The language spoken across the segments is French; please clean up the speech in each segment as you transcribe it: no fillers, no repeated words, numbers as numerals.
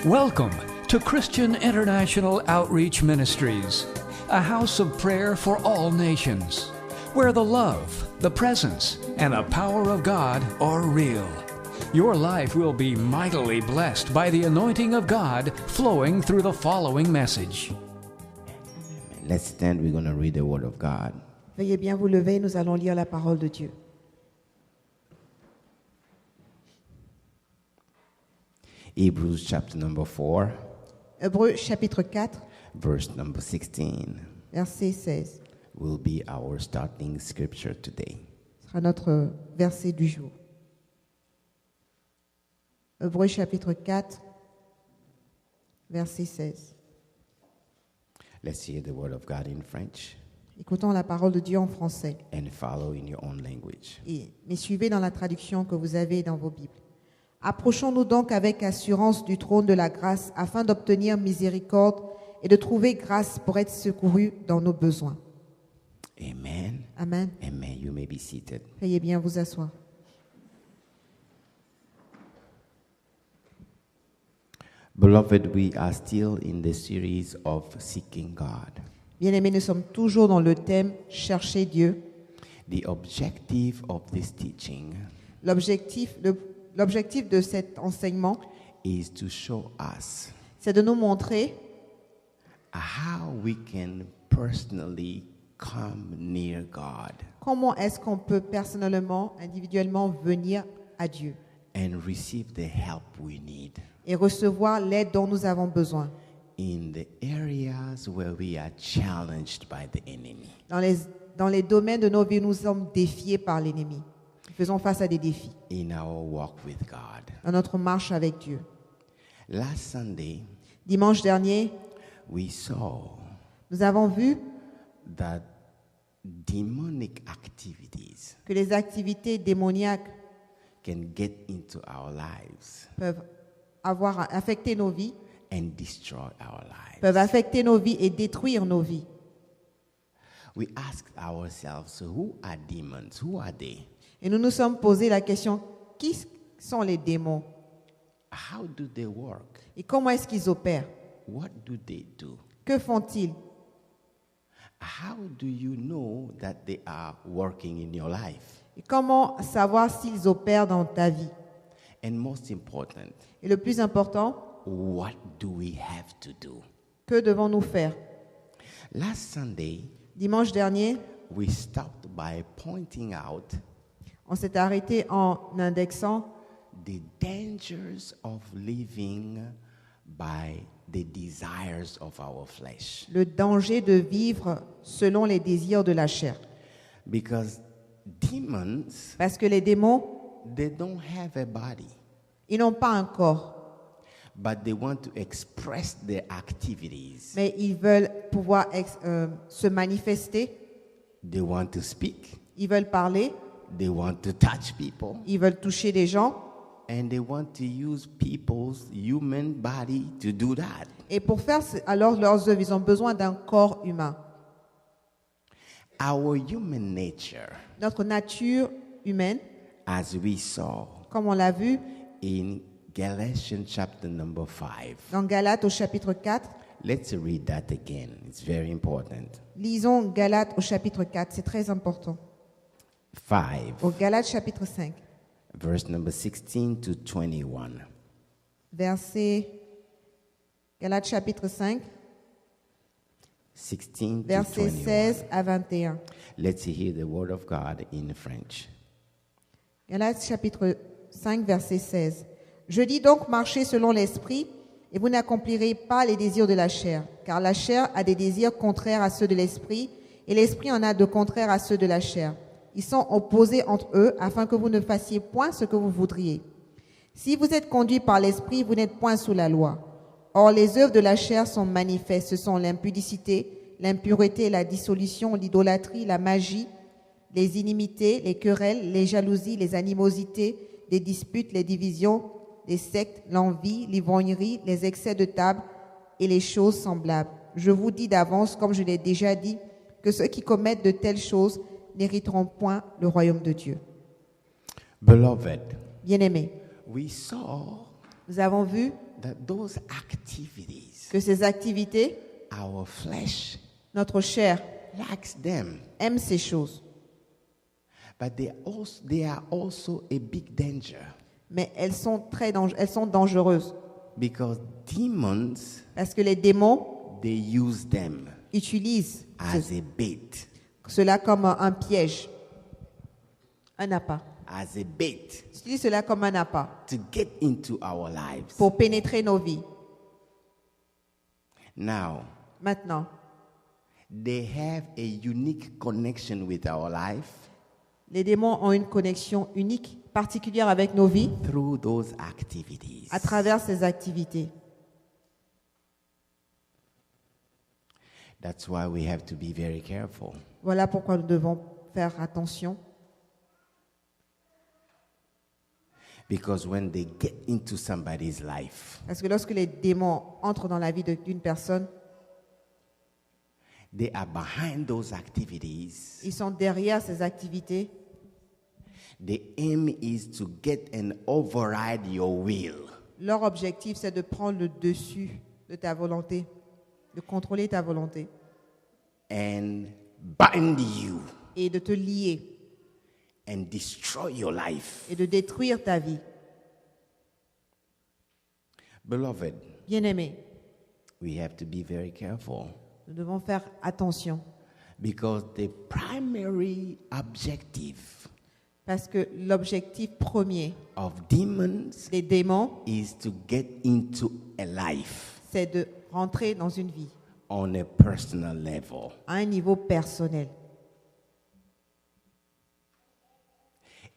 Welcome to Christian International Outreach Ministries, a house of prayer for all nations, where the love, the presence, and the power of God are real. Your life will be mightily blessed by the anointing of God flowing through the following message. Let's stand. We're going to read the Word of God. Veuillez bien vous lever, nous allons lire la parole de Dieu. Hebrews chapter number 4, Hébreux chapitre 4, verse number 16 verset 16. will be our starting scripture today. Ce sera notre verset du jour. Hébreux chapitre 4, verset 16. Let's hear the Word of God in French Écoutons la parole de Dieu en français. and follow in your own language. Mais suivez dans la traduction que vous avez dans vos Bibles. Approchons-nous donc avec assurance du trône de la grâce afin d'obtenir miséricorde et de trouver grâce pour être secourus dans nos besoins. Amen. Amen. Amen. You may be seated. Veuillez bien vous asseoir. Beloved, we are still in the series of Seeking God. Bien-aimés, nous sommes toujours dans le thème « Chercher Dieu ». The objective of this teaching L'objectif de cet enseignement, is to show us c'est de nous montrer how we can personally come near God comment est-ce qu'on peut personnellement, individuellement venir à Dieu and receive the help we need et recevoir l'aide dont nous avons besoin in the areas where we are challenged by the enemy. dans les domaines de nos vies, nous sommes défiés par l'ennemi. Nous faisons face à des défis In our walk with God. dans notre marche avec Dieu. Last Sunday, Dimanche dernier, we saw nous avons vu that demonic activities que les activités démoniaques can get into our lives peuvent avoir affecté nos vies, and destroy our lives. peuvent affecter nos vies et détruire nos vies. We asked ourselves, who are demons? Who are they? Et nous nous sommes posé la question, qui sont les démons How do they work? et comment est-ce qu'ils opèrent? What do they do? Que font-ils? How do you know that they are working in your life? Et comment savoir s'ils opèrent dans ta vie? And most important, Et le plus important, what do we have to do? que devons-nous faire? Last Sunday, Dimanche dernier, we stopped by pointing out on s'est arrêté en indexant the dangers of living by the desires of our flesh. le danger de vivre selon les désirs de la chair. Because demons, Parce que les démons, they don't have a body, ils n'ont pas un corps, but they want to express their activities. mais ils veulent pouvoir se manifester, They want to speak, ils veulent parler, they want to touch people, ils veulent toucher des gens. and they want to use people's human body to do that. Et pour faire alors leurs œuvres, ils ont besoin d'un corps humain. Our human nature, Notre nature humaine, as we saw comme on l'a vu in Galatians chapter number 5. dans Galates au chapitre 4, Let's read that again. It's very important. lisons Galates au chapitre 4, c'est très important. 5, Au Galates chapitre 5, verse number 16 to 21. Galates chapitre 5, 16 to versets 21. 16 à 21. Let's hear the word of God in French. Galates chapitre 5, verset 16. Je dis donc, marchez selon l'esprit, et vous n'accomplirez pas les désirs de la chair, car la chair a des désirs contraires à ceux de l'esprit, et l'esprit en a de contraires à ceux de la chair. Ils sont opposés entre eux, afin que vous ne fassiez point ce que vous voudriez. Si vous êtes conduits par l'esprit, vous n'êtes point sous la loi. Or, les œuvres de la chair sont manifestes. Ce sont l'impudicité, l'impureté, la dissolution, l'idolâtrie, la magie, les inimités, les querelles, les jalousies, les animosités, les disputes, les divisions, les sectes, l'envie, l'ivrognerie, les excès de table et les choses semblables. Je vous dis d'avance, comme je l'ai déjà dit, que ceux qui commettent de telles choses n'hériteront point le royaume de Dieu. Beloved, Bien-aimés, we saw Nous avons vu that those activities, que ces activités, our flesh notre chair likes them, aime ces choses, but they are also a big danger mais elles sont dangereuses because demons, parce que les démons they use them utilisent as a bait, cela comme un piège, un appât. as a bait Ils utilisent cela comme un appât to get into our lives. pour pénétrer nos vies. Now, Maintenant, they have a unique connection with our life les démons ont une connexion unique, particulière avec nos vies through those activities. à travers ces activités. That's why we have to be very careful. Voilà pourquoi nous devons faire attention. Because when they get into somebody's life, Parce que lorsque les démons entrent dans la vie d'une personne, they are behind those activities. ils sont derrière ces activités. The aim is to get and override your will. Leur objectif, c'est de prendre le dessus de ta volonté, de contrôler ta volonté And bind you et de te lier and destroy your life. et de détruire ta vie. Beloved, Bien-aimés, we have to be very careful nous devons faire attention because the primary objective parce que l'objectif premier of demons des démons, is to get into a life c'est de rentrer dans une vie on a personal level. à un niveau personnel.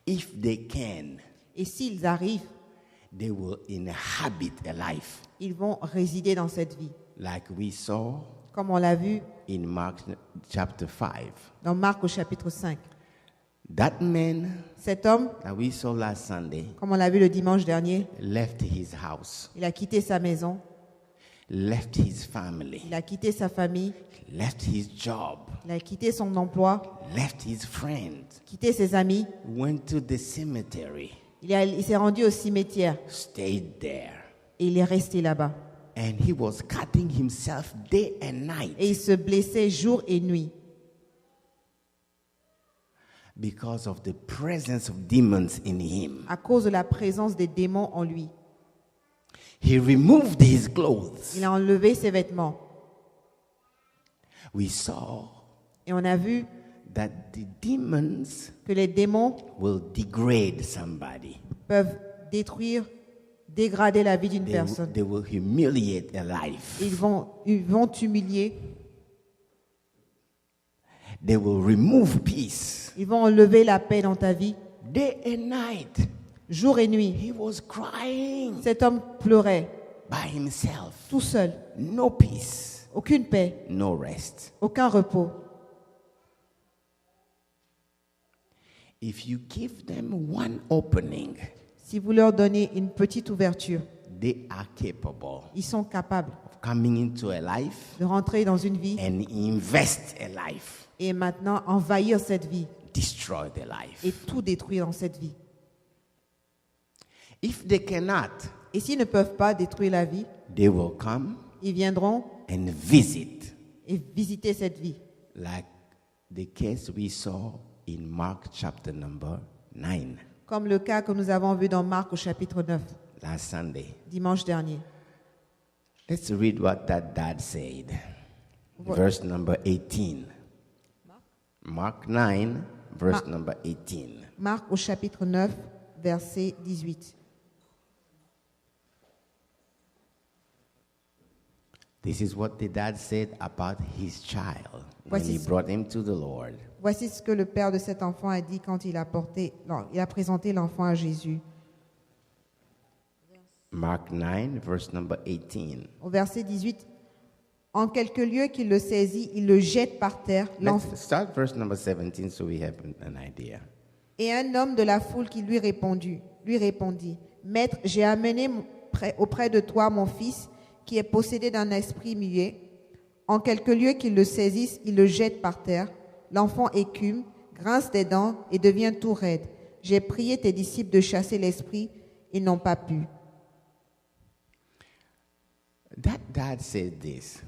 If they can, Et s'ils arrivent, they will inhabit a life ils vont résider dans cette vie. like we saw Comme on l'a vu in Mark chapter 5. dans Marc au chapitre 5. That man Cet homme, that we saw last Sunday comme on l'a vu le dimanche dernier, left his house, il a quitté sa maison, left his family, il a quitté sa famille, left his job, il a quitté son emploi, left his friends, quitté ses amis, went to the cemetery, il s'est rendu au cimetière stayed there, et il est resté là-bas. and he was cutting himself day and night Et il se blessait jour et nuit because of the presence of demons in him. à cause de la présence des démons en lui. He removed his clothes. Il a enlevé ses vêtements We saw et on a vu that the demons que les démons will degrade somebody. peuvent détruire, dégrader la vie d'une They personne. will humiliate a life. Ils vont t'humilier, They will remove peace. ils vont enlever la paix dans ta vie, Day and night, jour et nuit. he was crying Cet homme pleurait by himself. tout seul, No peace, aucune paix, no rest. aucun repos. If you give them one opening, Si vous leur donnez une petite ouverture, they are capable ils sont capables of coming into a life de rentrer dans une vie and invest a life, et maintenant envahir cette vie destroy the life. et tout détruire dans cette vie. If they cannot, Et s'ils ne peuvent pas détruire la vie, they will come ils viendront and visit, et visiter cette vie, like the case we saw in Mark chapter number 9 comme le cas que nous avons vu dans Marc au chapitre 9, last Sunday. dimanche dernier. Let's read what that dad said. What? Verse number 18. Mark 9, verse number 18. Marc au chapitre 9, verset 18. This is what the dad said about his child when Voici he ce- brought him to the Lord. Voici ce que le père de cet enfant a dit quand il a présenté l'enfant à Jésus. Mark 9, verse number 18. Au verset 18, en quelque lieu qu'il le saisit, il le jette par terre. L'enfant Let's start verse number 17 so we have an idea. Et un homme de la foule qui lui répondit, Maître, j'ai amené auprès de toi mon fils qui est possédé d'un esprit muet. En quelque lieu qu'il le saisisse, il le jette par terre. L'enfant écume, grince des dents et devient tout raide. J'ai prié tes disciples de chasser l'esprit, ils n'ont pas pu. That dad said this.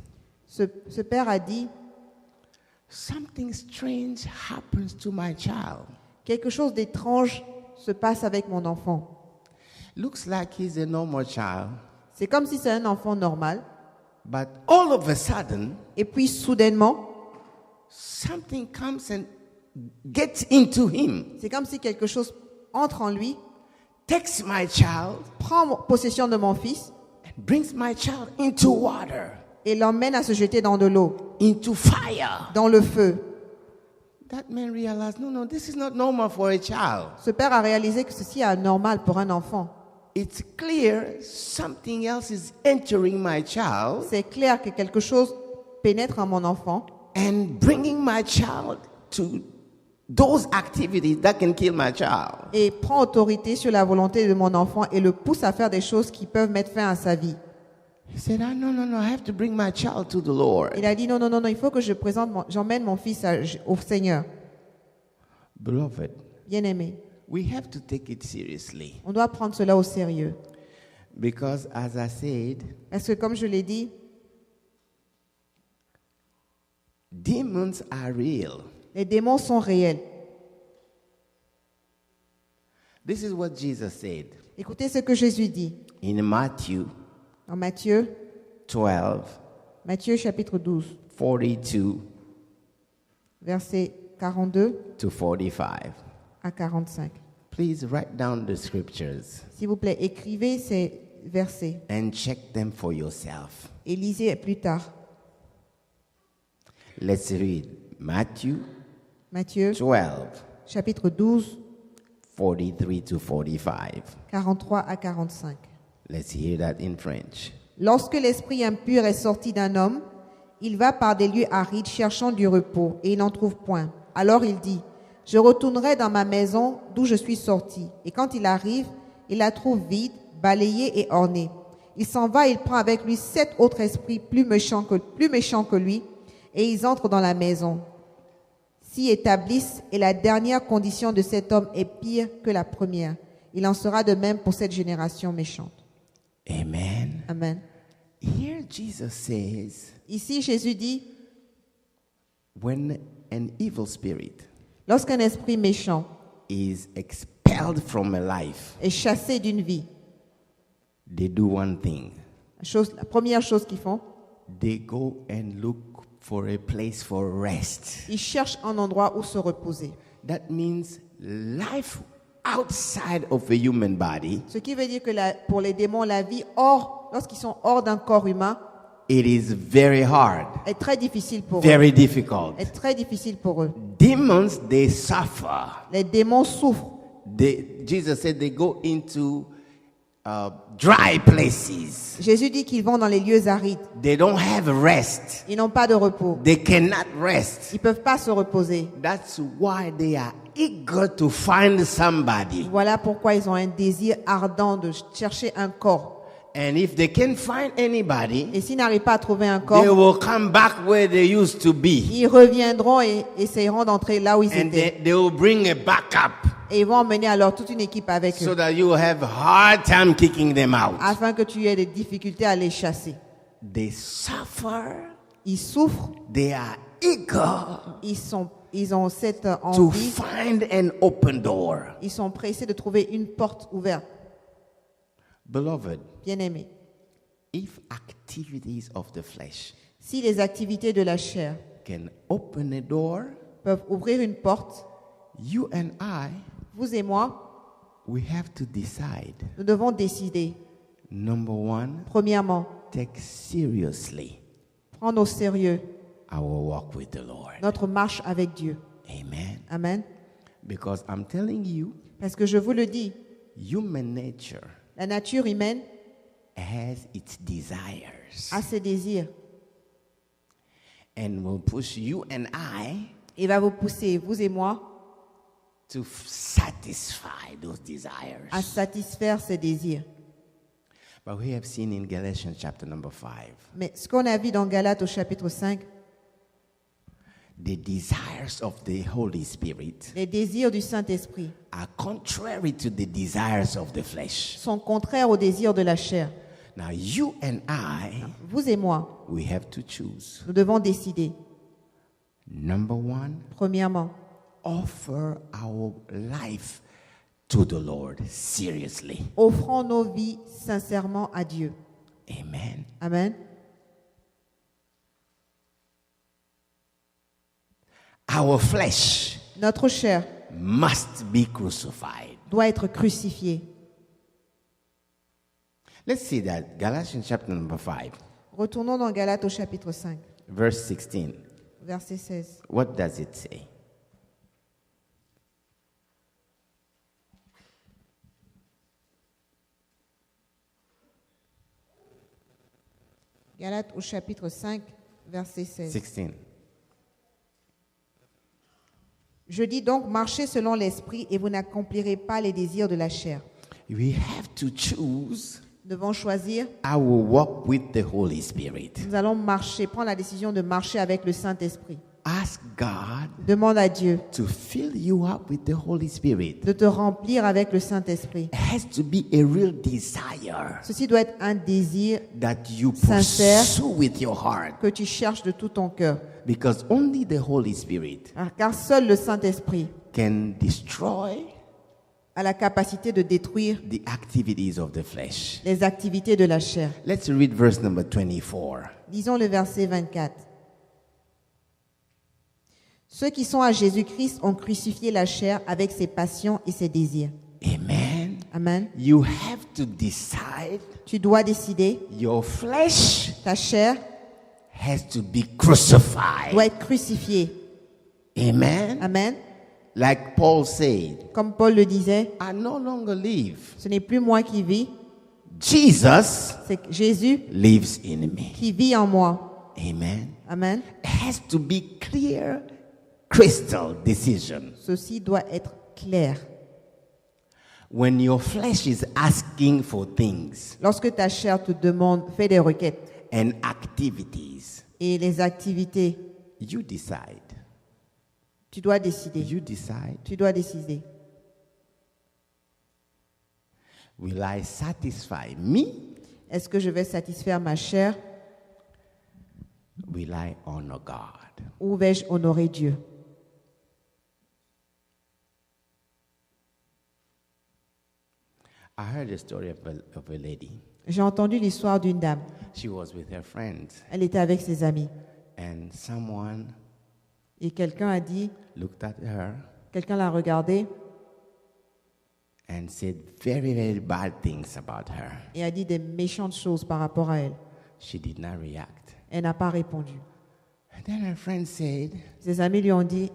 Ce père a dit, Something strange happens to my child. quelque chose d'étrange se passe avec mon enfant. Looks like he's a normal child, C'est comme si c'est un enfant normal. but all of a sudden, Et puis soudainement, something comes and gets into him, c'est comme si quelque chose entre en lui, takes my child, prend possession de mon fils and brings my child into water, et l'emmène à se jeter dans de l'eau, into fire. dans le feu. That man realized, no, this is not normal for a child. Ce père a réalisé que ceci est anormal pour un enfant. It's clear something else is entering my child C'est clair que quelque chose pénètre en mon enfant and bringing my child to those activities that can kill my child. et prend autorité sur la volonté de mon enfant et le pousse à faire des choses qui peuvent mettre fin à sa vie. He said, no, I have to bring my child to the Lord. Il a dit non, il faut que j'emmène mon fils au Seigneur. Beloved, Bien-aimé, we have to take it seriously on doit prendre cela au sérieux. because, as I said, Parce que comme je l'ai dit, demons are real. les démons sont réels. This is what Jesus said Écoutez ce que Jésus dit in Matthew en Matthieu 12, chapitre 12, 42 versets 42 to 45. à 45. Please write down the scriptures S'il vous plaît, écrivez ces versets and check them for yourself. et lisez plus tard. Let's read Matthew Matthieu 12, chapitre 12, 43 to 45. 43 à 45. Let's hear that in French. Lorsque l'esprit impur est sorti d'un homme, il va par des lieux arides cherchant du repos et il n'en trouve point. Alors il dit, je retournerai dans ma maison d'où je suis sorti. Et quand il arrive, il la trouve vide, balayée et ornée. Il s'en va, il prend avec lui 7 autres esprits plus méchants que lui et ils entrent dans la maison. S'y établissent et la dernière condition de cet homme est pire que la première. Il en sera de même pour cette génération méchante. Amen. Amen. Here Jesus says, Ici, Jésus dit, when an evil spirit lorsqu'un esprit méchant is expelled from a life, est chassé d'une vie, they do one thing. la première chose qu'ils font, They go and look for a place for rest. ils cherchent un endroit où se reposer. That means life outside of a human body, Ce qui veut dire que pour les démons, la vie lorsqu'ils sont hors d'un corps humain, it is very hard, est très difficile pour eux. very difficult. Est très difficile pour eux. Demons, they suffer. Les démons souffrent. Jesus said they go into dry places. Jésus dit qu'ils vont dans les lieux arides. They don't have rest. Ils n'ont pas de repos. They cannot rest. Ils ne peuvent pas se reposer. That's why they are eager to find somebody. Voilà pourquoi ils ont un désir ardent de chercher un corps. And if they can't find anybody, Et s'ils n'arrivent pas à trouver un they corps, will come back where they used to be. ils reviendront et essayeront d'entrer là où ils And étaient. they will bring a backup Et ils vont emmener alors toute une équipe avec so eux, that you will have a hard time kicking them out. afin que tu aies des difficultés à les chasser. They suffer. Ils souffrent, They are eager ils ont cette to envie, find an open door. ils sont pressés de trouver une porte ouverte. Beloved, Bien-aimés, if activities of the flesh si les activités de la chair can open a door, peuvent ouvrir une porte, you and I, vous et moi, we have to decide. nous devons décider, Number one, premièrement, take seriously prendre au sérieux our walk with the Lord. notre marche avec Dieu. Amen. Amen. Because I'm telling you, Parce que je vous le dis, human nature la nature humaine has its desires a ses désirs and will push you and I et va vous pousser, vous et moi, to satisfy those desires. à satisfaire ses désirs. But we have seen in Galatians chapter number 5, Mais ce qu'on a vu dans Galates au chapitre 5, the desires of the Holy Spirit les désirs du Saint-Esprit are contrary to the desires of the flesh. sont contraires aux désirs de la chair. Now, you and I, Vous et moi, we have to choose. nous devons décider. Number one, Premièrement, offer our life to the Lord seriously. offrons nos vies sincèrement à Dieu. Amen. Amen. Our flesh Notre chair must be crucified. doit être crucifiée. Let's see that. Galatians chapter number 5, Retournons dans Galates au chapitre 5, verse 16. verset 16. What does it say? Galates au chapitre 5, verset 16. 16. Je dis donc, marchez selon l'esprit et vous n'accomplirez pas les désirs de la chair. We have to choose Nous devons choisir. our walk with the Holy Spirit. Nous allons marcher, prendre la décision de marcher avec le Saint-Esprit. Ask God Demande à Dieu to fill you up with the Holy Spirit. de te remplir avec le Saint-Esprit. It has to be a real desire Ceci doit être un désir that you Sincère. pursue with your heart, que tu cherches de tout ton cœur. because only the Holy Spirit Car seul le Saint-Esprit can destroy a la capacité de détruire the activities of the flesh. les activités de la chair. Let's read verse number 24. Lisons le verset 24. Ceux qui sont à Jésus-Christ ont crucifié la chair avec ses passions et ses désirs. Amen. Amen. You have to decide Tu dois décider, your flesh ta chair has to be crucified. doit être crucifiée. Amen. Amen. Like Paul said, Comme Paul le disait, I no longer live. ce n'est plus moi qui vis, Jesus c'est Jésus lives in me. qui vit en moi. Amen. Amen. It has to be clear, crystal decision. Ceci doit être clair. When your flesh is asking for things Lorsque ta chair te demande, fais des requêtes and activities, et les activités, you decide. tu dois décider. You decide. Tu dois décider. Will I satisfy me? Est-ce que je vais satisfaire ma chair Will I honor God? ou vais-je honorer Dieu? I heard a story of a lady. J'ai entendu l'histoire d'une dame. She was with her friends, Elle était avec ses amis. and someone Et quelqu'un a dit, looked at her quelqu'un l'a regardée and said very, very bad things about her. et a dit des méchantes choses par rapport à elle. She did not react. Elle n'a pas répondu. And then her friend said, Ses amis lui ont dit,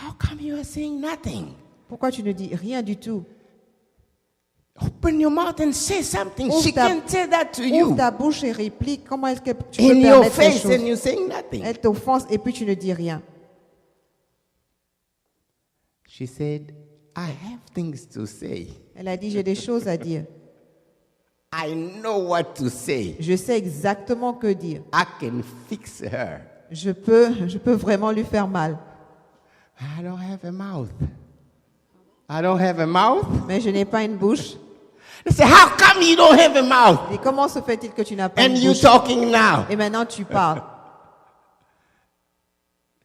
how come you are saying nothing? pourquoi tu ne dis rien du tout? Open your mouth and say something. Ouvre She ta- can't say that to Ouvre you. ta bouche et réplique. Comment est-ce que tu In peux your permettre ces face, and choses? you're saying nothing. Elle t'offense et puis tu ne dis rien. She said, I have things to say. Elle a dit, j'ai des choses à dire. I know what to say. Je sais exactement que dire. I can fix her. Je peux vraiment lui faire mal. I don't have a mouth. I don't have a mouth. Mais je n'ai pas une bouche. They say, how come you don't have a mouth? Et comment se fait-il que tu n'as pas And une you bouche? talking now? Et maintenant tu parles.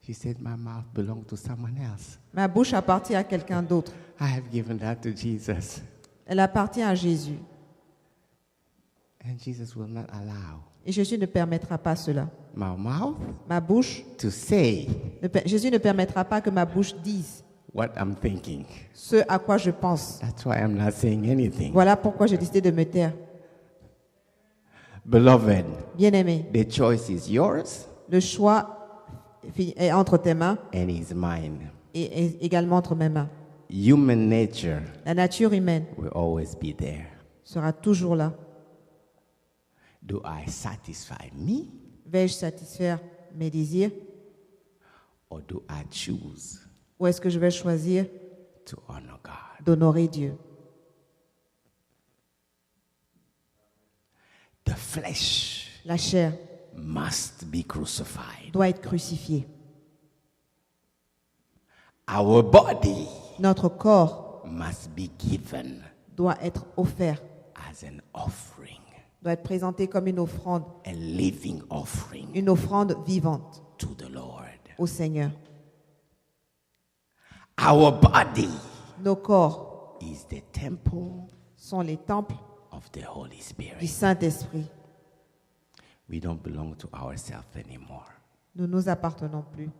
She said, my mouth belongs to someone else. Ma bouche appartient à quelqu'un d'autre. I have given that to Jesus. Elle appartient à Jésus. And Jesus will not allow Et Jésus ne permettra pas cela. my mouth Ma bouche, to say Jésus ne permettra pas que ma bouche dise what I'm thinking. ce à quoi je pense. That's why I'm not saying anything. Voilà pourquoi j'ai décidé de me taire. Beloved, Bien-aimé, the choice is yours le choix est entre tes mains and is mine. et est également entre mes mains. Human nature La nature humaine will always be there. sera toujours là. Do I satisfy me Vais-je satisfaire mes désirs or do I choose ou est-ce que je vais choisir to honor God? d'honorer Dieu? The flesh La chair must be crucified. doit être crucifiée. Our body Notre corps must be given doit être offert as an offering. doit être présenté comme une offrande vivante to the Lord. au Seigneur. Our body Nos corps is the temple sont les temples of the Holy du Spirit. Saint-Esprit. We don't belong to ourselves anymore. Nous ne nous appartenons plus.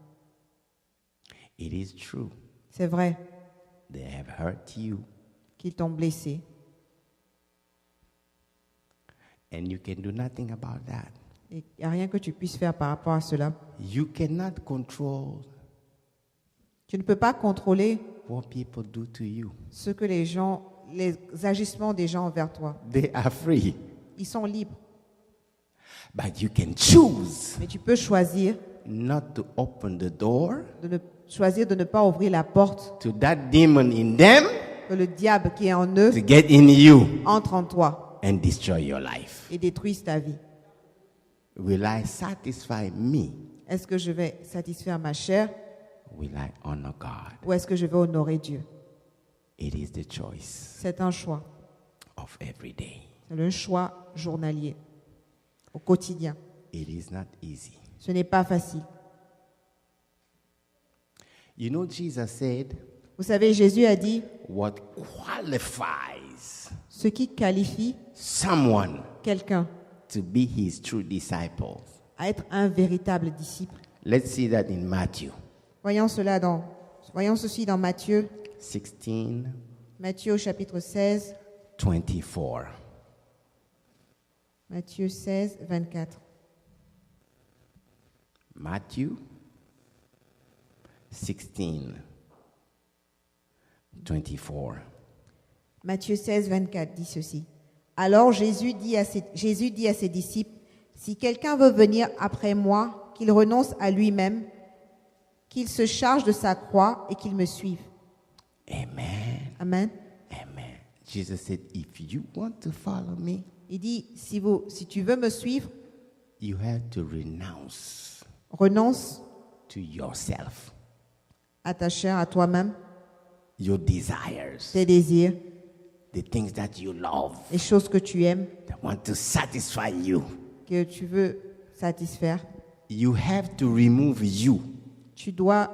It is true. C'est vrai They have hurt you, qu'ils t'ont blessé and you can do nothing about that. et il n'y a rien que tu puisses faire par rapport à cela. You cannot control Tu ne peux pas contrôler what people do to you. ce que les agissements des gens envers toi. They are free, Ils sont libres, but you can choose mais tu peux choisir not to open the door de ne pas ouvrir la porte to that demon in them que le diable qui est en eux to get in you entre en toi and destroy your life. et détruise ta vie. Will I satisfy me? Est-ce que je vais satisfaire ma chair Will I honor God? ou est-ce que je vais honorer Dieu? It is the choice C'est un choix. of every day. C'est le choix journalier, au quotidien. It is not easy. Ce n'est pas facile. You know, Jesus said, Vous savez, Jésus a dit, what qualifies ce qui qualifie someone quelqu'un to be his true disciples. à être un véritable disciple. Let's see that in Matthew Voyons ceci dans Matthieu, 16, Matthieu au chapitre 16, 24. Matthieu 16, 24. Matthew 16, 24. Matthieu 16, 24 dit ceci. Alors Jésus dit à ses disciples, si quelqu'un veut venir après moi, qu'il renonce à lui-même, qu'il se charge de sa croix et qu'il me suive. Amen. Amen. Amen. Jesus said, if you want to follow me, Il dit, si tu veux me suivre, you have to renounce renonce to yourself, à ta chair, à toi-même, your desires, tes désirs, the things that you love, les choses que tu aimes, that want to satisfy you. que tu veux satisfaire. You have to remove you Tu dois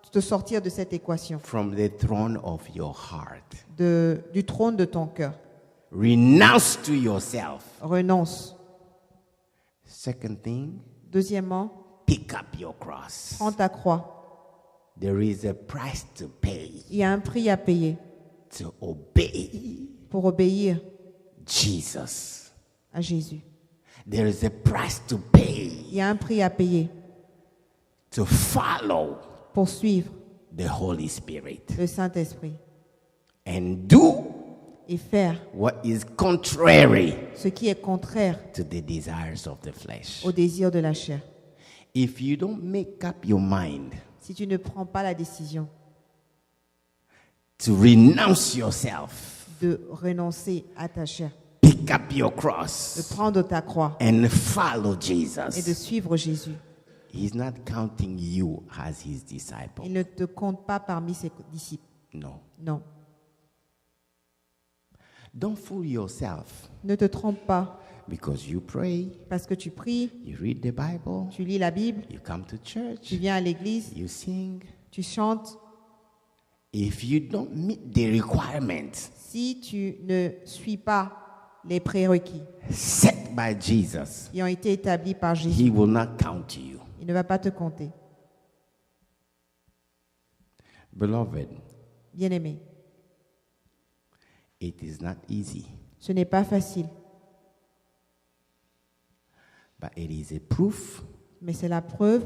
te sortir de cette équation, from the throne of your heart. du trône de ton cœur. Renounce to yourself. Renonce. Second thing, Deuxièmement, pick up your cross. prends ta croix. There is a price to pay Il y a un prix à payer to obey pour obéir Jesus. à Jésus. There is a price to pay Il y a un prix à payer to follow pour suivre the Holy Spirit le Saint-Esprit and do et faire what is contrary ce qui est contraire to the desires of the flesh. au désir de la chair. If you don't make up your mind Si tu ne prends pas la décision to renounce yourself, de renoncer à ta chair, pick up your de cross prendre ta croix and follow et de Jesus, suivre Jésus, He's not counting you as His disciple. il ne te compte pas parmi ses disciples. No. Non. Don't fool yourself Ne te trompe pas because you pray, parce que tu pries, you read the Bible, tu lis la Bible, you come to church, tu viens à l'église, you sing. tu chantes. If you don't meet the requirements Si tu ne suis pas les prérequis set by Jesus, qui ont été établis par Jésus, He will not count you. il ne va pas te compter. Beloved, Bien-aimé, it is not easy, ce n'est pas facile, but it is a proof mais c'est la preuve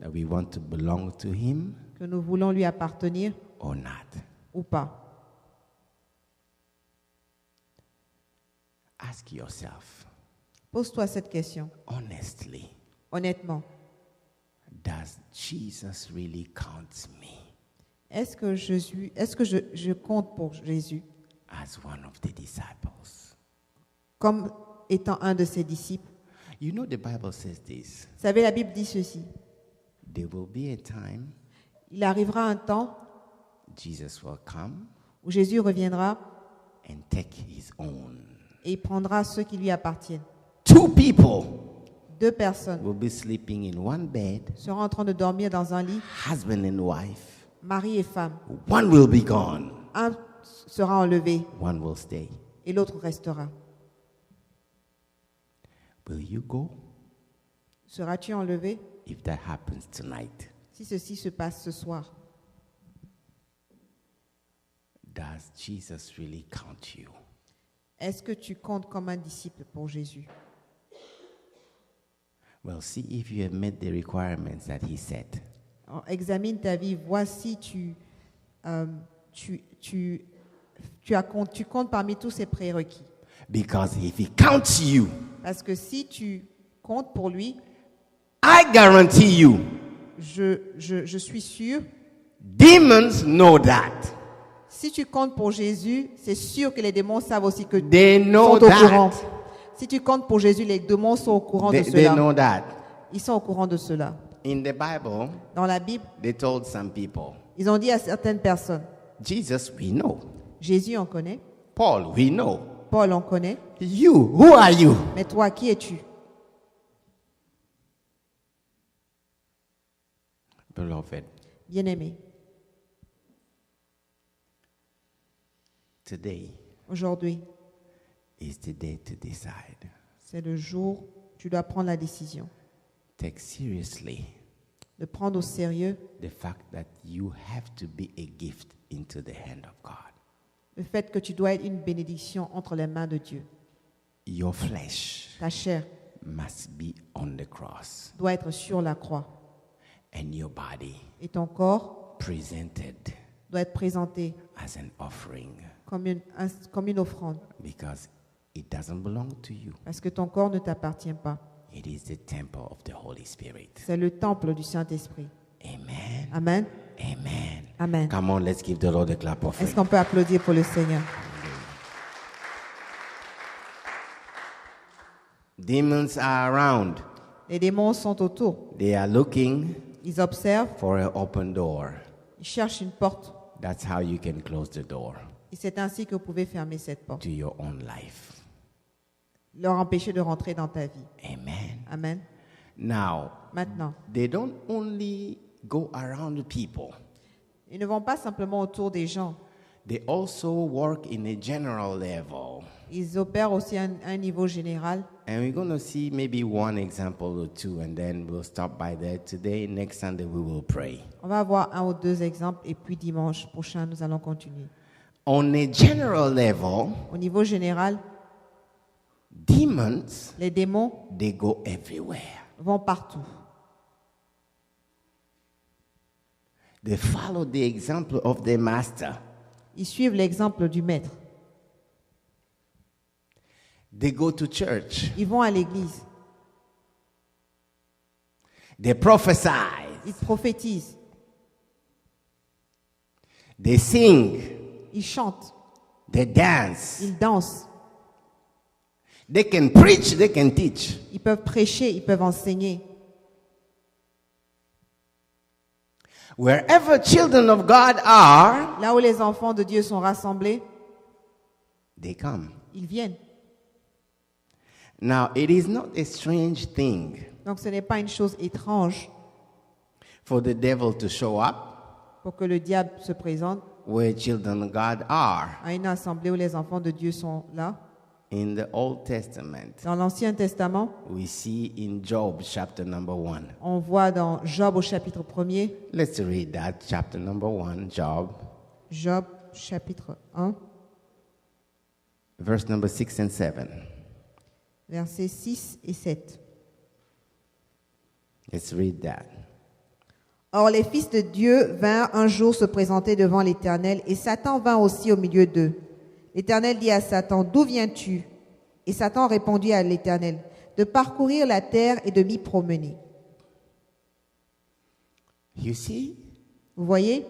that we want to belong to Him que nous voulons lui appartenir or not. ou pas. Ask yourself Pose-toi cette question, honestly, honnêtement. does Jesus really count me Est-ce que je compte pour Jésus as one of the disciples? comme étant un de ses disciples? You know, the Bible says this. Vous savez, la Bible dit ceci. There will be a time Il arrivera un temps Jesus will come où Jésus reviendra and take His own. et il prendra ceux qui lui appartiennent. 2 people 2 personnes will be sleeping in one bed, seront en train de dormir dans un lit, husband and wife. mari et femme. One will be gone, Un sera enlevé one will stay. et l'autre restera. Will you go Seras-tu enlevé if that happens tonight? si ceci se passe ce soir? Does Jesus really count you? Est-ce que tu comptes comme un disciple pour Jésus? Well, see if you have met the requirements that he set. Alors, examine ta vie, vois si tu comptes parmi tous ces prérequis. Because if he counts you, Parce que si tu comptes pour lui, I guarantee you, je suis sûr, demons know that. si tu comptes pour Jésus, c'est sûr que les démons savent aussi que They sont know au courant. that. Si tu comptes pour Jésus, les démons sont au courant de They cela. know that. Ils sont au courant de cela. In the Bible, Dans la Bible, they told some people, ils ont dit à certaines personnes, Jesus, we know. Jésus, on connaît. Paul, we know. Paul, on connaît. You, who are you? Mais toi, qui es-tu? Beloved, Bien-aimé, today aujourd'hui, is the day to decide. c'est le jour où tu dois prendre la décision Take seriously de prendre au sérieux the fact that you have to be a gift into the hand of God. le fait que tu dois être une bénédiction entre les mains de Dieu. Your flesh Ta chair must be on the cross doit être sur la croix and your body et ton corps presented doit être présenté as an offering comme une offrande because it doesn't belong to you. parce que ton corps ne t'appartient pas. It is the temple of the Holy Spirit. C'est le temple du Saint-Esprit. Amen. Amen. Amen. Amen. Come on, let's give the Lord a clap Est-ce offering. qu'on peut applaudir pour le Seigneur? Demons are around. Les démons sont autour. They are looking Ils observent, for an open door. ils cherchent une porte. That's how you can close the door Et c'est ainsi que vous pouvez fermer cette porte. to your own life. Leur empêcher de rentrer dans ta vie. Amen. Amen. Now, Maintenant, they don't only go around people. ils ne vont pas simplement autour des gens. They also work in a general level. Ils opèrent aussi à un niveau général. And we're going to see maybe one example or two, and then we'll stop by there today. Next Sunday, we will pray. On va avoir 1 ou 2 exemples et puis dimanche prochain, nous allons continuer. On a general level, Au niveau général, demons, les démons they go everywhere. vont partout. They follow the example of their master. Ils suivent l'exemple du maître. They go to church. Ils vont à l'église. They prophesy. Ils prophétisent. They sing. Ils chantent. They dance. Ils dansent. They can preach. They can teach. Ils peuvent prêcher. Ils peuvent enseigner. Wherever children of God are, Là où les enfants de Dieu sont rassemblés, they come. ils viennent. Now, it is not a strange thing Donc ce n'est pas une chose étrange for the devil to show up pour que le diable se présente where children of God are. à une assemblée où les enfants de Dieu sont là. In the Old Testament, Dans l'Ancien Testament, we see in Job chapter number 1. on voit dans Job au chapitre 1er, Let's read that, chapter number 1, Job, Job chapitre 1, verse number 6 and 7. versets 6 et 7. Let's read that. Or les fils de Dieu vinrent un jour se présenter devant l'Éternel, et Satan vint aussi au milieu d'eux. L'Éternel dit à Satan, « D'où viens-tu » Et Satan répondit à l'Éternel, « De parcourir la terre et de m'y promener. You see, » Vous voyez,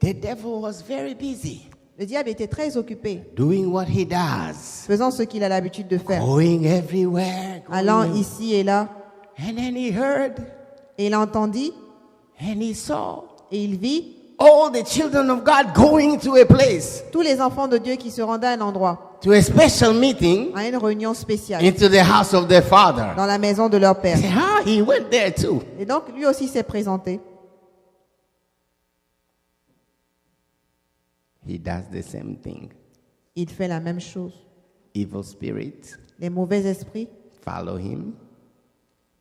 the devil was very busy le diable était très occupé, doing what he does, faisant ce qu'il a l'habitude de faire, going everywhere, allant going. ici et là, And then he heard et il entendit, and he saw et il vit all the children of God going to a place. tous les enfants de Dieu qui se rendaient à un endroit. to a special meeting à une réunion spéciale into the house of their father. dans la maison de leur père. Ah, he went there too. Et donc, lui aussi s'est présenté. He does the same thing. Il fait la même chose. Evil spirits Les mauvais esprits follow him.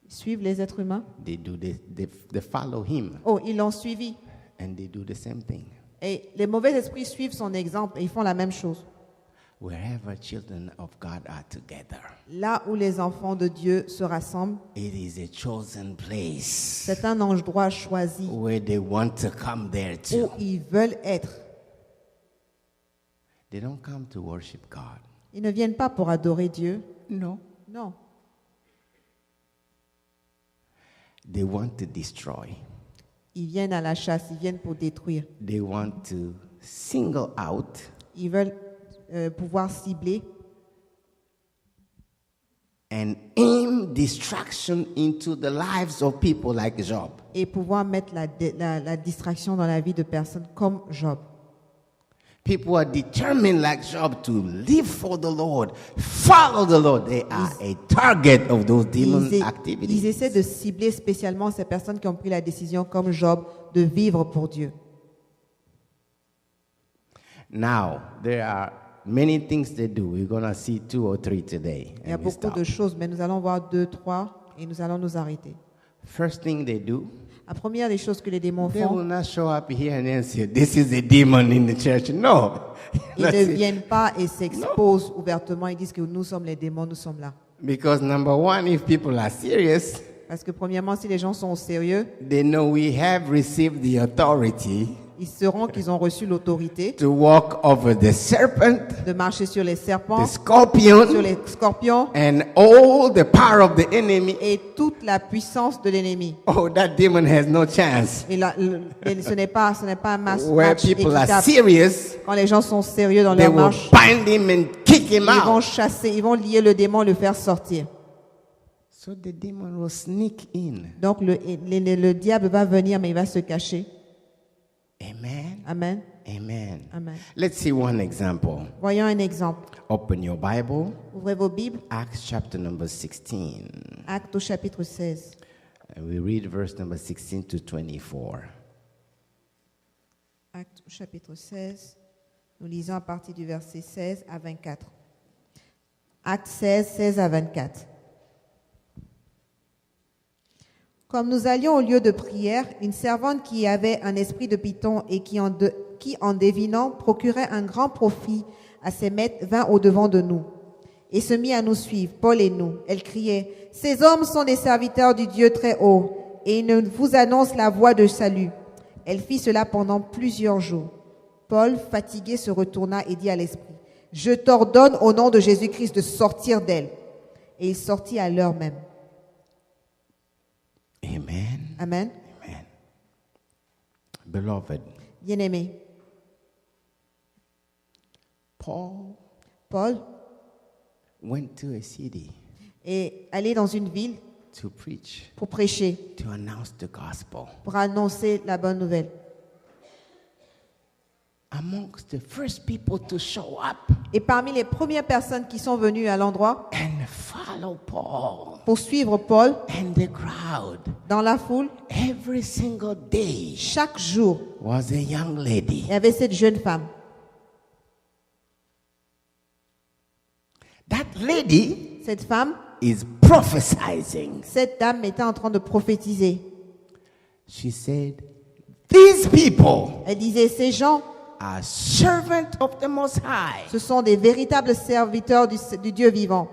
suivent les êtres humains. They follow him Oh, ils l'ont suivi. and they do the same thing. Et les mauvais esprits suivent son exemple et ils font la même chose. Wherever children of God are together, Là où les enfants de Dieu se rassemblent, it is a chosen place c'est un endroit choisi where they want to come there où too. ils veulent être. They don't come to worship God. Ils ne viennent pas pour adorer Dieu. No. Non. They want to destroy. Ils viennent à la chasse, ils viennent pour détruire. They want to single out Ils veulent pouvoir cibler and aim distraction into the lives of people like Job. et pouvoir mettre la distraction dans la vie de personnes comme Job. People are determined like Job to live for the Lord, follow the Lord. They are a target of those demon Ils activities. essaient de cibler spécialement ces personnes qui ont pris la décision comme Job de vivre pour Dieu. Now, there are many things they do. We're going to see 2 or 3 today. Il y a And we beaucoup stop. de choses, mais nous allons voir 2, 3 et nous allons nous arrêter. First thing they do, La première des choses que les démons they will font, not show up here and then say, this is a demon in the church. No. ils ne viennent pas et s'exposent ouvertement. Ils disent que nous sommes les démons, nous sommes là. Because number one, if people are serious, Parce que premièrement, si les gens sont sérieux, they know we have received the authority ils sauront qu'ils ont reçu l'autorité to walk over the serpent, de marcher sur les serpents, the sur scorpion, les scorpions and all the power of the enemy. et toute la puissance de l'ennemi. Oh, that demon has no chance. Et ce n'est pas un match Where people are équitable. serious, Quand les gens sont sérieux dans they leur will marche, bind him and kick him ils vont out. chasser, ils vont lier le démon, le faire sortir. So the demon will sneak in. Donc le diable va venir, mais il va se cacher. Amen. Amen. Amen. Amen. Let's see one example. Voyons un exemple. Open your Bible, Ouvrez vos Bibles. Acts chapter number 16. Actes au chapitre 16. And we read verse number 16 to 24. Actes au chapitre 16. Nous lisons à partir du verset 16 à 24. Actes 16, 16 à 24. Comme nous allions au lieu de prière, une servante qui avait un esprit de python et qui en devinant procurait un grand profit à ses maîtres vint au-devant de nous et se mit à nous suivre, Paul et nous. Elle criait, « Ces hommes sont des serviteurs du Dieu très haut et ils ne vous annoncent la voie de salut. » Elle fit cela pendant plusieurs jours. Paul, fatigué, se retourna et dit à l'esprit, « Je t'ordonne au nom de Jésus-Christ de sortir d'elle. » Et il sortit à l'heure même. Amen. Amen. Amen. Beloved, Bien-aimé, Paul went to a city est allé dans une ville to preach, pour prêcher, to announce the gospel. pour annoncer la bonne nouvelle. Amongst the first people to show up Et parmi les premières personnes qui sont venues à l'endroit and follow Paul pour suivre Paul and the crowd dans la foule, every single day chaque jour, was a young lady. il y avait cette jeune femme. That lady Cette femme, is prophesying. cette dame était en train de prophétiser. She said, these people Elle disait, ces gens, are servants of the Most High. ce sont des véritables serviteurs du Dieu vivant.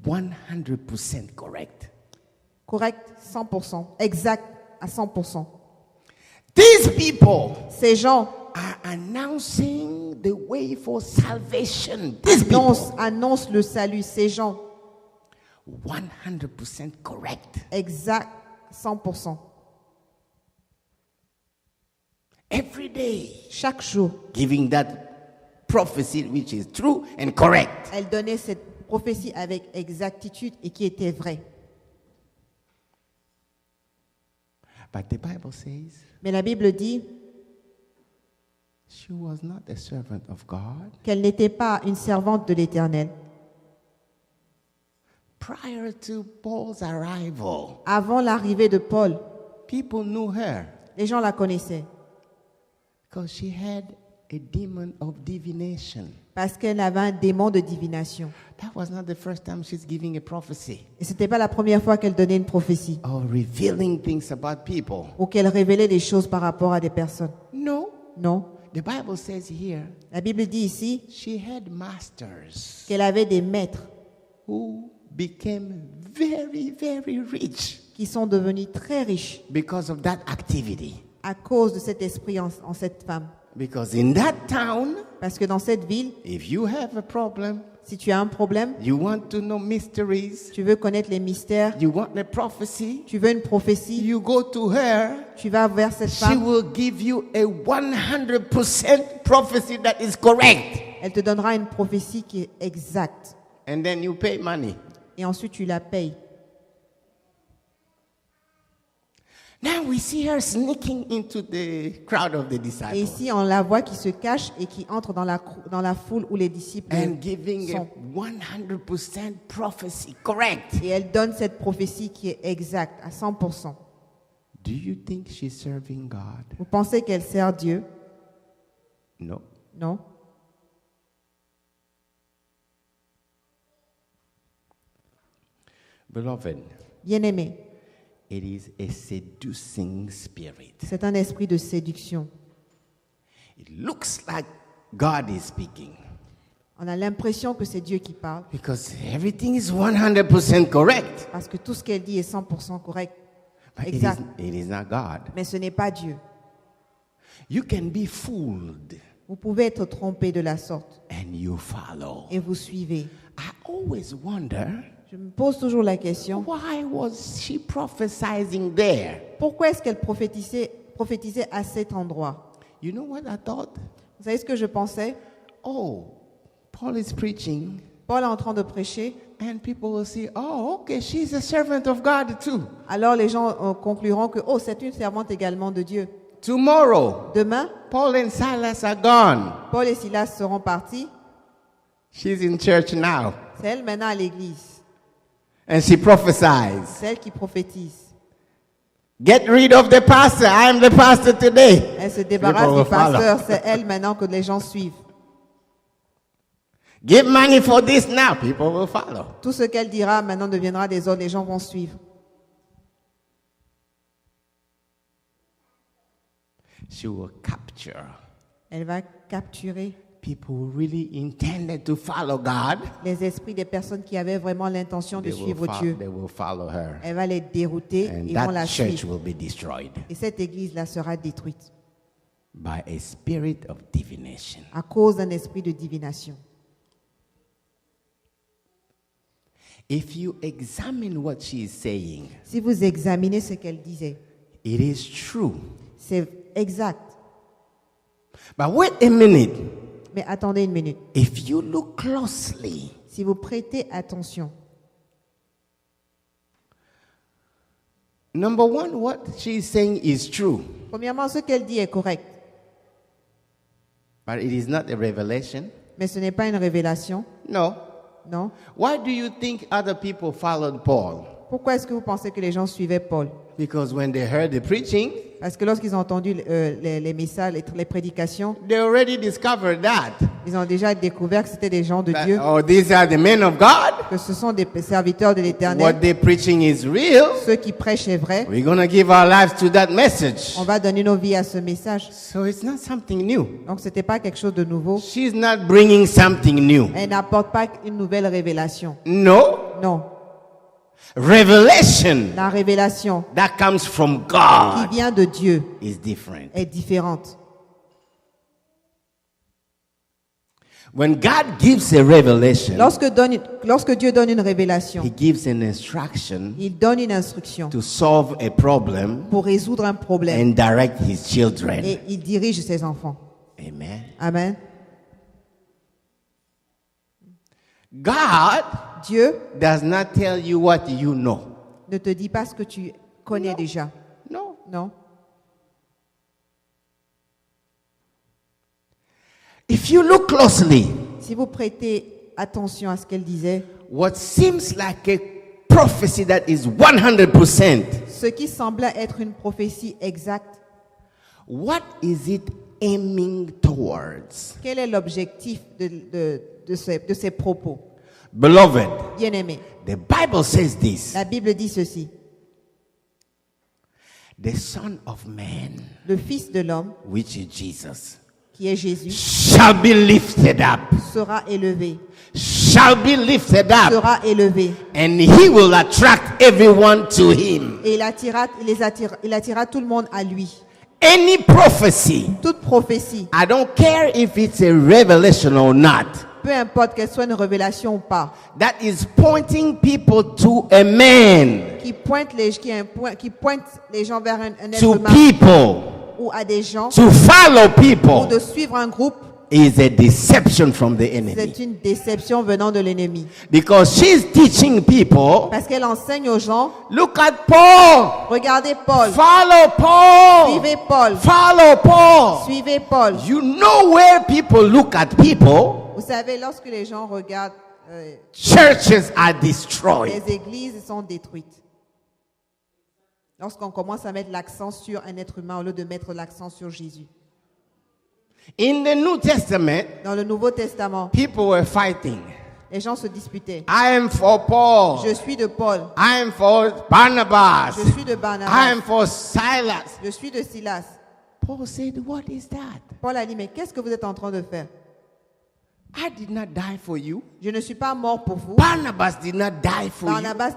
100% correct. Correct, 100%. Exact à 100%. These people Ces gens are announcing the way for salvation. These people, annoncent le salut. Ces gens, 100% correct. exact 100%. Every day, Chaque jour, giving that prophecy which is true and correct. elle donnait cette prophétie avec exactitude et qui était vraie. But the Bible says Mais la Bible dit, she was not a servant of God. qu'elle n'était pas une servante de l'Éternel. Prior to Paul's arrival, Avant l'arrivée de Paul, people knew her les gens la connaissaient because she had a demon of divination. parce qu'elle avait un démon de divination. That was not the first time she's giving a prophecy Et ce n'était pas la première fois qu'elle donnait une prophétie or revealing things about people. ou qu'elle révélait des choses par rapport à des personnes. No. Non. The Bible says here La Bible dit ici she had masters qu'elle avait des maîtres who became very, very rich qui sont devenus très riches because of that activity. à cause de cet esprit en cette femme. Because in that town, Parce que dans cette ville, if you have a problem, si tu as un problème, you want to know mysteries, tu veux connaître les mystères, you want a prophecy, tu veux une prophétie, you go to her, tu vas vers cette she femme, will give you a 100% prophecy that is correct. elle te donnera une prophétie qui est exacte. And then you pay money. Et ensuite tu la payes. Now we see her sneaking into the crowd of the Et disciples ici, on la voit qui se cache et qui entre dans la foule où les disciples and giving a sont. 100% prophecy correct. Et elle donne cette prophétie qui est exacte, à 100%. Do you think she's serving God? Vous pensez qu'elle sert Dieu? No. Non. Beloved, Bien-aimé, it is a seducing spirit. c'est un esprit de séduction. It looks like God is speaking On a l'impression que c'est Dieu qui parle because everything is 100% correct. parce que tout ce qu'elle dit est 100% correct, But exact. it is not God. Mais ce n'est pas Dieu. You can be fooled Vous pouvez être trompé de la sorte and you follow. et vous suivez. I always wonder, Je me pose toujours la question, why was she prophesizing there? pourquoi est-ce qu'elle prophétisait à cet endroit? You know what I thought? Vous savez ce que je pensais? Oh, Paul is preaching Paul est en train de prêcher, and people will say, oh, okay, she's a servant of God too. alors les gens concluront que oh, c'est une servante également de Dieu. Tomorrow, Demain, Paul and Silas are gone. Paul et Silas seront partis. She's in church now. C'est elle maintenant à l'église. And she prophesies. C'est elle qui prophétise. Get rid of the pastor. I am the pastor today. Elle se débarrasse People will du pasteur. follow. C'est elle maintenant que les gens suivent. Give money for this now. People will follow. Tout ce qu'elle dira maintenant deviendra des ordres. Les gens vont suivre. She will capture Elle va capturer people who really intended to follow God. les esprits des personnes qui avaient vraiment l'intention de They will, suivre Dieu. they will follow her. Elle va les dérouter. And Ils vont la that church suivre. will be destroyed Et cette église-là sera détruite by a spirit of divination. à cause d'un esprit de divination. If you examine what she is saying, Si vous examinez ce qu'elle disait, it is true. c'est exact. But wait a minute. Mais attendez une minute. If you look closely, Si vous prêtez attention, number one, what she is saying is true. premièrement, ce qu'elle dit est correct, But it is not a revelation. mais ce n'est pas une révélation, No. non? Why do you think other people followed Paul? Pourquoi est-ce que vous pensez que les gens suivaient Paul? Because when they heard the preaching, Parce que lorsqu'ils ont entendu les messages, les prédications, they already discovered that. ils ont déjà découvert que c'était des gens de Dieu, Oh, these are the men of God. que ce sont des serviteurs de What l'Éternel. they're preaching is real. Ceux qui prêchent est vrai. We're going to give our lives to that message. On va donner nos vies à ce message. So it's not something new. Donc, ce n'était pas quelque chose de nouveau. She's not bringing something new. Elle n'apporte pas une nouvelle révélation. No. Non. Revelation La révélation that comes from qui God vient de Dieu is different. est différente. When God gives a revelation, Lorsque Dieu donne une révélation, He gives an instruction il donne une instruction to solve a problem pour résoudre un problème and direct His children. et il dirige ses enfants. Amen. Amen. God Dieu does not tell you what you know. ne te dit pas ce que tu connais Non. déjà. No. Non. If you look closely, Si vous prêtez attention à ce qu'elle disait, what seems like a prophecy that is 100%, ce qui semblait être une prophétie exacte, what is it aiming towards? quel est l'objectif de ces propos? Beloved, Bien-aimés, the Bible says this. la Bible dit ceci. The Son of Man, Le Fils de l'homme, which is Jesus, qui est Jésus, shall be lifted up. sera élevé, Shall be lifted up. sera élevé. And he will attract everyone to him. Et il attira tout le monde à lui. Any prophecy, Toute prophétie, I don't care if it's a revelation or not, peu importe qu'elle soit une révélation ou pas, that is pointing people to a man, qui pointe les gens vers un être to humain people, ou à des gens, to follow ou people, de suivre un groupe, is a deception from the enemy. c'est une déception venant de l'ennemi. Because she's teaching people, Parce qu'elle enseigne aux gens, look at Paul, regardez Paul, follow Paul, suivez Paul, follow Paul. suivez Paul. You know where people look at people, Vous savez, lorsque les gens regardent, churches are destroyed. les églises sont détruites. Lorsqu'on commence à mettre l'accent sur un être humain au lieu de mettre l'accent sur Jésus. In the New Testament, Dans le Nouveau Testament, people were fighting. les gens se disputaient. I am for Paul. Je suis de Paul. I am for Barnabas. Je suis de I Barnabas. am for Silas. Je suis de Silas. Paul said, what is that? Paul a dit, mais qu'est-ce que vous êtes en train de faire? I did not die for you. Je ne suis pas mort pour vous. Barnabas did not die for you. Barnabas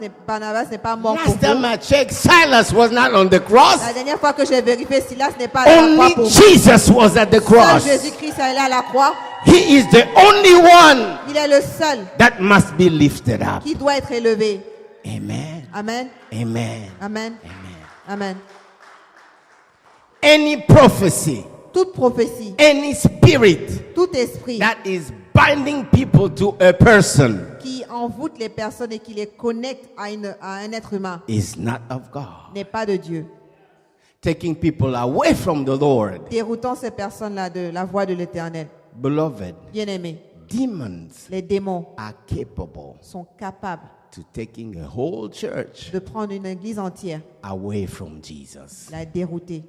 n'est pas mort pour Last time vous. I checked, Silas was not on the cross. La dernière fois que j'ai vérifié, Silas n'est pas à la croix Only pour vous. Jesus was at the Seul cross. Jésus-Christ est allé à la croix. He is the only one Il est le seul that must be lifted up. qui doit être élevé. Amen. Amen. Amen. Amen. Amen. Amen. Any prophecy, Toute prophétie, any spirit tout esprit that is binding people to a person qui envoûte les personnes et qui les connecte à un être humain is not of God. n'est pas de Dieu. Taking people away from the Lord. Déroutant ces personnes-là de la voie de l'Éternel. Beloved, Bien-aimés, demons les démons are capable sont capables to taking a whole church de prendre une église entière, away from Jesus. la dérouter,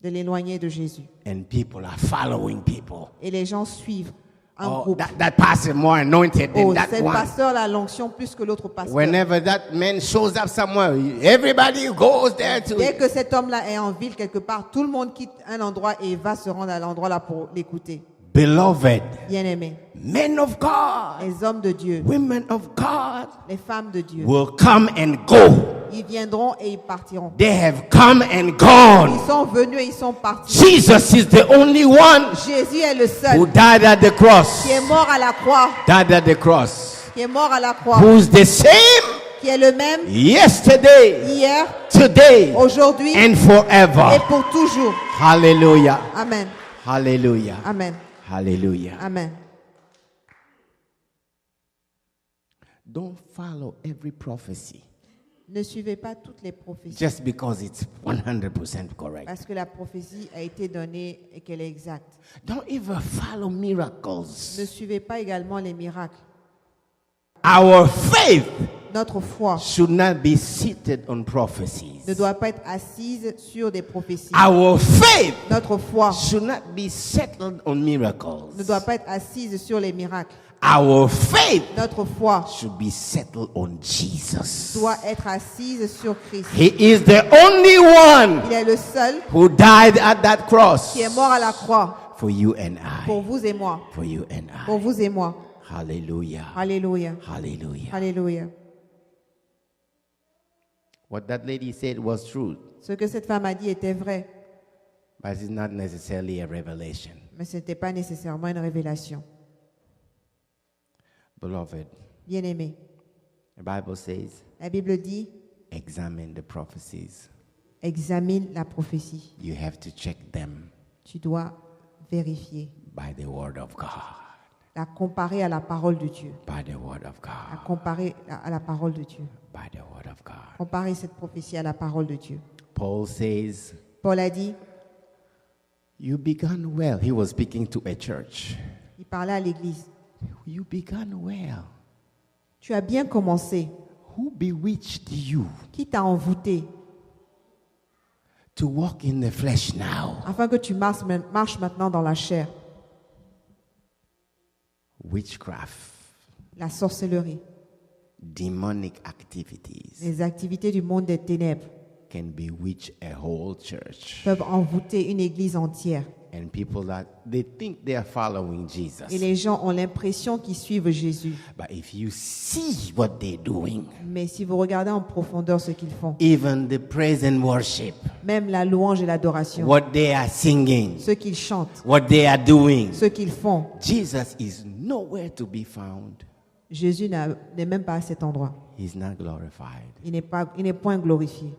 de l'éloigner de Jésus. And people are following people. Et les gens suivent un Oh, groupe. that pastor more anointed than Oh, that c'est le one. pasteur a l'onction plus que l'autre pasteur. Whenever that man shows up somewhere, everybody goes there to Dès que cet homme-là est en ville quelque part, tout le monde quitte un endroit et va se rendre à l'endroit là pour l'écouter. Beloved, Bien-aimés, men of God, les hommes de Dieu, women of God les femmes de Dieu, will come and go. ils viendront et ils partiront. They have come and Ils gone. sont venus et ils sont partis. Jesus is the only one Jésus est le who seul died at the cross. qui est mort à la croix, Died at the cross. qui est mort à la croix, Who's the same qui est le même yesterday, hier, today, aujourd'hui and et forever. pour toujours. Hallelujah. Amen. Hallelujah. Amen. Hallelujah. Amen. Don't follow every prophecy Ne suivez pas toutes les prophéties just because it's 100% correct. parce que la prophétie a été donnée et qu'elle est exacte. Don't even follow Ne miracles. suivez pas également les miracles. Our faith Notre foi should not be seated on prophecies. ne doit pas être assise sur des prophéties. Our faith Notre foi should not be settled on ne miracles. doit pas être assise sur les miracles. Our faith Notre foi should be settled on Jesus. doit être assise sur Christ. He is the only one Il est le seul who died at that cross qui est mort à la croix for you and I. pour vous et moi. For you and Pour I. vous et moi. Hallelujah. Alléluia. Hallelujah. Alléluia. What that lady said was true, Ce que cette femme a dit était vrai, but it's not necessarily a revelation. mais ce n'était pas nécessairement une révélation. Beloved, Bien-aimé, the Bible says, la Bible dit, examine the prophecies. examine la prophétie. You have to check them Tu dois vérifier, by the word of God. la comparer à la parole de Dieu. By the word of La God. comparer à la parole de Dieu. By the word of God. Comparer cette prophétie à la parole de Dieu. Paul says, Paul a dit, You began well. He was speaking to a church. Il parlait à l'église. You began well. Tu as bien commencé. Who bewitched you Qui t'a envoûté to walk in the flesh now? afin que tu marches maintenant dans la chair? Witchcraft, La sorcellerie, demonic activities les activités du monde des ténèbres can bewitch a whole church. peuvent envoûter une église entière. And people that they think they are following Jesus. Et les gens ont l'impression qu'ils suivent Jésus. But if you see what they're doing, Mais si vous regardez en profondeur ce qu'ils font, even the praise and worship, même la louange et l'adoration, what they are singing, ce qu'ils chantent, what they are doing, ce qu'ils font, Jesus is nowhere to be found. Jésus n'est même pas à cet endroit. He's not glorified. Il n'est point glorifié.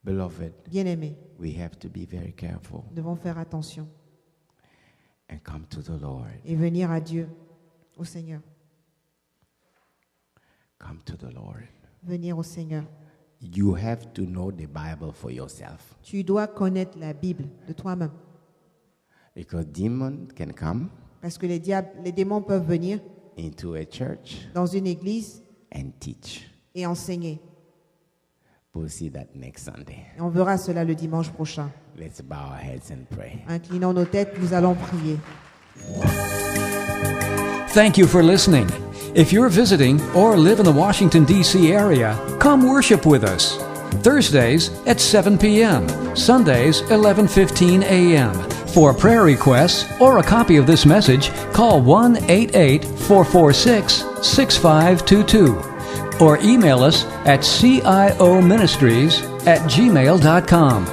Beloved, Bien-aimés, we have to be very careful nous devons faire attention and come to the Lord. et venir à Dieu, au Seigneur. Come to the Lord. Venir au Seigneur. You have to know the Bible for yourself. Tu dois connaître la Bible de toi-même. Because demons can come Parce que les démons peuvent venir into a church dans une église and teach. et enseigner. We'll see that next Sunday. Et on verra cela le dimanche prochain. Let's bow our heads and pray. Inclinons nos têtes, nous allons prier. Thank you for listening. If you're visiting or live in the Washington, D.C. area, come worship with us. Thursdays at 7 p.m., Sundays 11:15 a.m. For prayer requests or a copy of this message, call 1-88-446-6522 or email us at cioministries@gmail.com.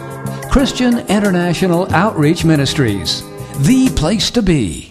Christian International Outreach Ministries, the place to be.